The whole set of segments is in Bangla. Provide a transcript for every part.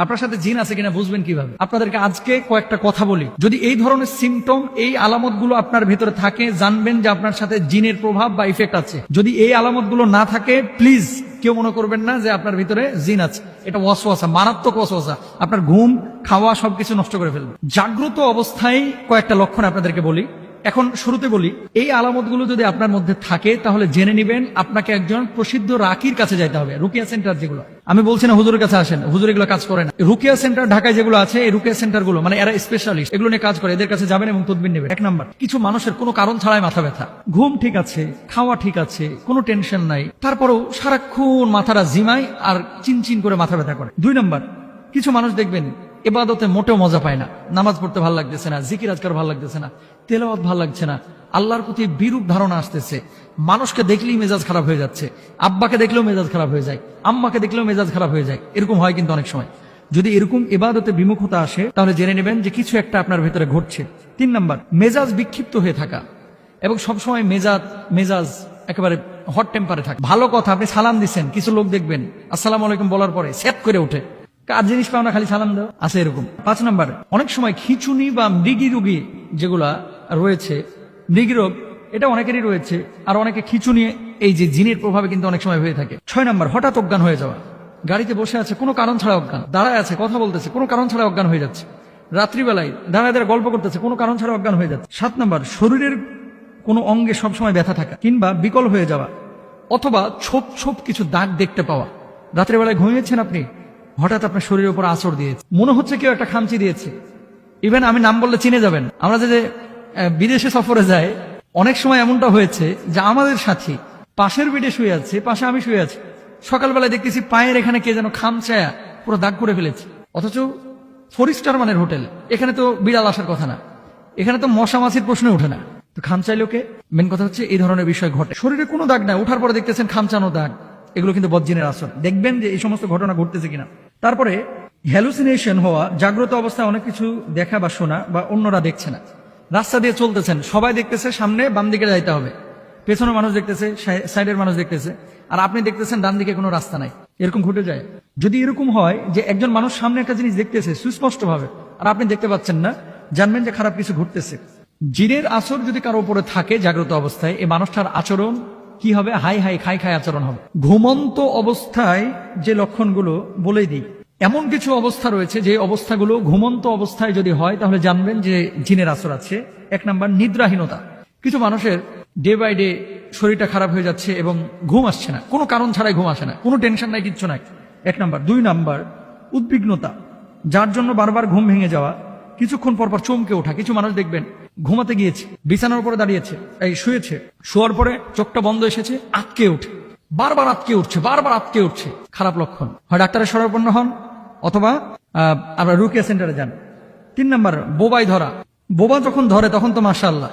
আপনার সাথে জিন আছে কিনা বুঝবেন কিভাবে? আপনাদেরকে আজকে কয়েকটা কথা বলি। যদি এই ধরনের সিমটম, এই আলামতগুলো আপনার ভেতরে থাকে, জানবেন যে আপনার সাথে জিনের প্রভাব বা ইফেক্ট আছে। যদি এই আলামতগুলো না থাকে, প্লিজ কেউ মনে করবেন না যে আপনার ভিতরে জিন আছে। এটা ওয়াসওয়াসা, মারাত্মক ওয়াসওয়াসা, আপনার ঘুম, খাওয়া সবকিছু নষ্ট করে ফেলবে। জাগ্রত অবস্থায় কয়েকটা লক্ষণ আপনাদেরকে বলি। এখন শুরুতে বলি, এই আলামতগুলো যদি আপনার মধ্যে থাকে তাহলে জেনে নেবেন আপনাকে একজন প্রসিদ্ধ রাকির কাছে যাইতে হবে। রুকিয়া সেন্টার যেগুলো, আমি বলছি না হুজুরের কাছে আসেন, হুজুর এগুলো কাজ করে না। রুকিয়া সেন্টার ঢাকায় যেগুলো আছে, এই রুকিয়া সেন্টার গুলো মানে এরা স্পেশালিস্ট, এগুলো নিয়ে কাজ করে, এদের কাছে যাবেন এবং তদবির নেবেন। এক নাম্বার, কিছু মানুষের কোনো কারণ ছাড়াই মাথা ব্যথা, ঘুম ঠিক আছে, খাওয়া ঠিক আছে, কোনো টেনশন নাই, তারপরেও সারাক্ষণ মাথাটা জিমায় আর চিনচিন করে মাথা ব্যথা করে। দুই নাম্বার, কিছু মানুষ দেখবেন এবাদতে মোটেও মজা পায় না, নামাজ পড়তে ভালো লাগতেছে না, জিকির আজকার ভালো লাগতেছে না, তেলাওয়াত ভালো লাগছে না, আল্লাহর প্রতি বিরূপ ধারণা আসতেছে, মানুষকে দেখলেই মেজাজ খারাপ হয়ে যাচ্ছে, আব্বাকে দেখলেও মেজাজ খারাপ হয়ে যায়, আম্মাকে দেখলেও মেজাজ খারাপ হয়ে যায়, এরকম হয় কিন্তু অনেক সময়। যদি এরকম ইবাদতে বিমুখতা আসে তাহলে জেনে নেবেন যে কিছু একটা আপনার ভেতরে ঘটছে। তিন নাম্বার, মেজাজ বিক্ষিপ্ত হয়ে থাকা এবং সবসময় মেজাজ একেবারে হট টেম্পারে থাকে। ভালো কথা, আপনি সালাম দিচ্ছেন, কিছু লোক দেখবেন আসসালামু আলাইকুম বলার পরে সেট করে ওঠে, কার জিনিস পাও না খালি সালাম দাও, আছে এরকম। পাঁচ নাম্বার, অনেক সময় খিচুনি বা মৃগী রোগী যেগুলা রয়েছে, মৃগী রোগ এটা অনেকেরই রয়েছে, আর অনেকে খিচুনি এই যে জিনের প্রভাবে কিন্তু অনেক সময় হয়ে থাকে। ছয় নাম্বার, হঠাৎ অজ্ঞান হয়ে যাওয়া, গাড়িতে বসে আছে কোনো কারণ ছাড়া অজ্ঞান, দাঁড়ায় আছে কথা বলতেছে কোনো কারণ ছাড়া অজ্ঞান হয়ে যাচ্ছে, রাত্রিবেলায় দাঁড়ায় দাঁড়ায় গল্প করতেছে কোনো কারণ ছাড়া অজ্ঞান হয়ে যাচ্ছে। সাত নাম্বার, শরীরের কোনো অঙ্গে সবসময় ব্যথা থাকা কিংবা বিকল হয়ে যাওয়া, অথবা ছোপ ছোপ কিছু দাগ দেখতে পাওয়া। রাত্রিবেলায় ঘুমিয়েছেন আপনি, হঠাৎ আপনার শরীরের উপর আঁচড় দিয়েছে, মনে হচ্ছে কেউ একটা খামচি দিয়েছে। ইভেন আমি নাম বললে চিনে যাবেন, আমরা যে বিদেশে সফরে যাই অনেক সময় এমনটা হয়েছে যে আমাদের সাথী পাশের বেডে শুয়ে আছে, পাশে আমি শুয়ে আছি, সকালবেলায় দেখতেছি পায়ের এখানে কে যেন খামচায়া পুরো দাগ করে ফেলেছে, অথচ 4 স্টার মানের হোটেল, এখানে তো বিড়াল আসার কথা না, এখানে তো মশা মাছির প্রশ্নই ওঠে না, তো খামচাই লোকে। মেন কথা হচ্ছে এই ধরনের বিষয় ঘটে, শরীরে কোনো দাগ নাই, ওঠার পরে দেখতেছেন খামচানো দাগ, এগুলো কিন্তু বজ্জিনের আসর। দেখবেন যে এই সমস্ত ঘটনা ঘটতেছে কিনা। তারপরে হ্যালুসিনেশন হওয়া, জাগ্রত অবস্থায় অনেক কিছু দেখা বা শোনা বা অন্যরা দেখছে না। রাস্তা দিয়ে চলতেছেন, সবাই দেখতেছে সামনে বাম দিকে যাইতে হবে, পেছনের মানুষ দেখতেছে, সাইডের মানুষ দেখতেছে, আর আপনি দেখতেছেন ডান দিকে কোনো রাস্তা নাই, এরকম ঘটে যায়। যদি এরকম হয় যে একজন মানুষ সামনে একটা জিনিস দেখতেছে সুস্পষ্ট ভাবে আর আপনি দেখতে পাচ্ছেন না, জানবেন যে খারাপ কিছু ঘটতেছে। জিনের আসর যদি কারো উপরে থাকে জাগ্রত অবস্থায়, এই মানুষটার আচরণ কি হবে? হাই হাই খাই খাই আচরণ হবে। ঘুমন্ত অবস্থায় যে লক্ষণগুলো বলেই দিই, এমন কিছু অবস্থা রয়েছে যে অবস্থাগুলো ঘুমন্ত অবস্থায় যদি হয় তাহলে জানবেন যে জিনের আসর আছে। এক নাম্বার, নিদ্রাহীনতা, কিছু মানুষের ডে বাই ডে শরীরটা খারাপ হয়ে যাচ্ছে এবং ঘুম আসছে না, কোনো কারণ ছাড়াই ঘুম আসে না, কোনো টেনশন নাই, কিচ্ছু নাই, এক নাম্বার। দুই নাম্বার, উদ্বিগ্নতা, যার জন্য বারবার ঘুম ভেঙে যাওয়া, কিছুক্ষণ পর পর চমকে ওঠা। কিছু মানুষ দেখবেন ঘুমাতে গিয়েছে, বিছানার উপরে দাঁড়িয়েছে, এই শুয়েছে, শোয়ার পরে চোখটা বন্ধ এসেছে, আটকে উঠে, বারবার আটকে উঠছে, বারবার আটকে উঠছে, খারাপ লক্ষণ। হয় ডাক্তারের শরণাপন্ন হন অথবা আপনার রুকিয়া সেন্টারে যান। তিন নাম্বার, বোবাই ধরা, বোবা যখন ধরে তখন তো মাশাআল্লাহ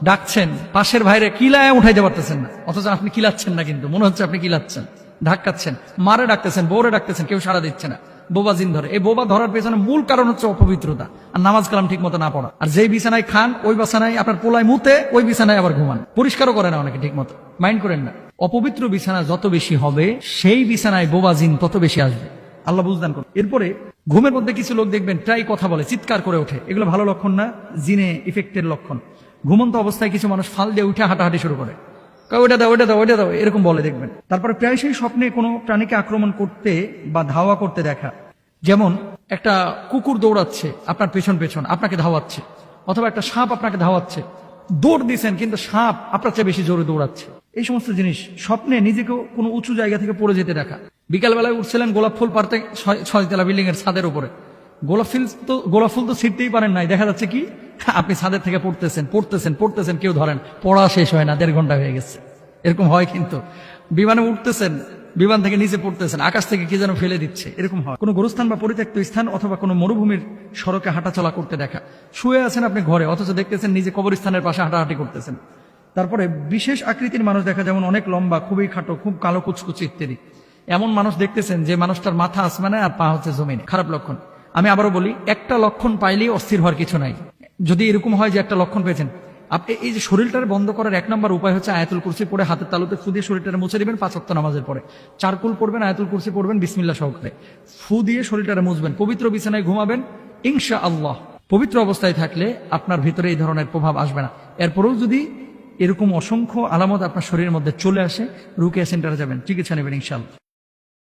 ডাকছেন, পাশের ভাইরে কিলায় উঠাইতে পারতেছেন না, অথচ আপনি কিলাচ্ছেন না, কিন্তু মনে হচ্ছে আপনি কিলাচ্ছেন, ধাক্কাচ্ছেন, মারে ডাকতেছেন, বউরে ডাকতেছেন, কেউ সাড়া দিচ্ছে না, বোবা জিন ধরে। এই বোবা ধরার পেছনে মূল কারণ হচ্ছে অপবিত্রতা আর নামাজ কালাম ঠিক মতো না পড়া। আর যেই বিছানায় খান ওই বিছানায় আপনার পোলায় মুতে, ওই বিছানায় আবার ঘুমান, পরিষ্কারও করে না অনেকে ঠিক মতো, মাইন্ড করেন না। অপবিত্র বিছানা যত বেশি হবে সেই বিছানায় বোবা জিন তত বেশি আসবে, আল্লাহ বুঝদান করুন। এরপরে ঘুমের মধ্যে কিছু লোক দেখবেন প্রায় কথা বলে, চিৎকার করে ওঠে, এগুলো ভালো লক্ষণ না, জিনে ইফেক্টের লক্ষণ। ঘুমন্ত অবস্থায় কিছু মানুষ ফাল দিয়ে উঠে হাঁটাহাঁটি শুরু করে, ওইটা দাও ওইটা দাও ওইটা দাও, এরকম বলে দেখবেন। তারপরে প্রায়শই স্বপ্নে কোনো প্রাণীকে আক্রমণ করতে বা ধাওয়া করতে দেখা, যেমন একটা কুকুর দৌড়াচ্ছে আপনার পেছন পেছন আপনাকে ধাওয়াচ্ছে, অথবা একটা সাপ আপনাকে ধাওয়াচ্ছে, দৌড় দিচ্ছেন কিন্তু সাপ আপনার চেয়ে বেশি জোরে দৌড়াচ্ছে। এই সমস্ত জিনিস স্বপ্নে নিজেকেও কোনো উঁচু জায়গা থেকে পড়ে যেতে দেখা, বিকালবেলায় উঠছিলেন গোলাপ ফুল পারতে 6 তলা বিল্ডিং এর ছাদের উপরে, গোলাপ ফুল তো ছিঁড়তেই পারেন নাই, দেখা যাচ্ছে কি আপনি ছাদের থেকে পড়তেছেন পড়তেছেন পড়তেছেন, কেউ ধরেন, পড়া শেষ হয় না, 1.5 ঘন্টা হয়ে গেছে, এরকম হয়। কিন্তু বিমানে উঠতেছেন, বিমান থেকে নিচে পড়তেছেন, আকাশ থেকে কি যেন ফেলে দিচ্ছে, এরকম হয়। কোনো গোরস্থান বা পরিত্যক্ত স্থান অথবা কোনো মরুভূমির সড়কে হাঁটাচলা করতে দেখা, শুয়ে আছেন আপনি ঘরে অথচ দেখতেছেন নিজে কবরস্থানের পাশে হাঁটাহাঁটি করতেছেন। তারপরে বিশেষ আকৃতির মানুষ দেখা, যেমন অনেক লম্বা, খুবই খাটো, খুব কালো কুচকুচি ইত্যাদি, এমন মানুষ দেখতেছেন যে মানুষটার মাথা আসমানে আর পা হচ্ছে জমিনে, খারাপ লক্ষণ। আমি আবারও বলি, একটা লক্ষণ পাইলেই অস্থির হওয়ার কিছু নাই। যদি এরকম হয় যে একটা লক্ষণ পেয়েছেন, আপনি এই যে শরীরটারে বন্ধ করার 1 নম্বর উপায় হচ্ছে আয়াতুল কুরসি পড়ে হাতের তালুতে ফু দিয়ে শরীরটারে মুছে দিবেন 5 ওয়াক্ত নামাজের পরে। চারকুল পড়বেন, আয়াতুল কুরসি পড়বেন বিসমিল্লাহ সহকারে, ফু দিয়ে শরীরটারে মুছবেন, পবিত্র বিছানায় ঘুমাবেন। ইনশাআল্লাহ পবিত্র অবস্থায় থাকলে আপনার ভিতরে এই ধরনের প্রভাব আসবে না। এরপরেও যদি এরকম অসংখ্য আলামত আপনার শরীরের মধ্যে চলে আসে, রুকিয়া সেন্টারে যাবেন, চিকিৎসা নেবেন ইনশাআল্লাহ।